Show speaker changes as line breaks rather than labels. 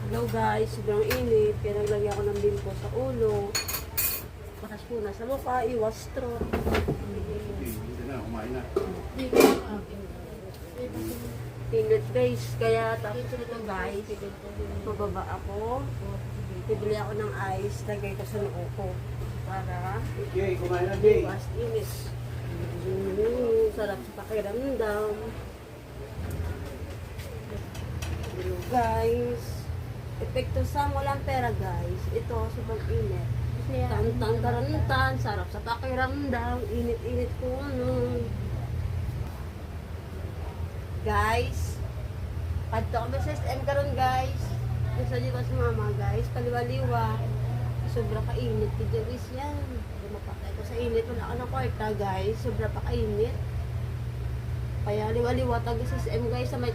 Hello guys, sobrang init. Kaya naglagay ako ng bimpo sa ulo. Bakas po na sa mukha, iwas stroke.
Hindi na, kumain na.
Init guys, kaya tapos ito guys, bababa ako. Bibili ako ng ice, lagay ko sa noo ko. Para
Jay, kumain na, Jay.
iwas init. Sarap sa pakiramdam. Hello guys. Epekto sa walang pera guys. Ito, sobrang init. Tantang karantan, sarap sa pakiramdam. Init-init ko ano. Guys, padto kami sa SM karon guys. Gusto niyo ba si mama guys? Kaliwa-liwa. Sobra ka-init. Video guys yan. Mapatay ko sa init. Wala ka ng kwarta guys. Sobra pa ka-init. Kaya liwa-liwa taga sa SM guys sa may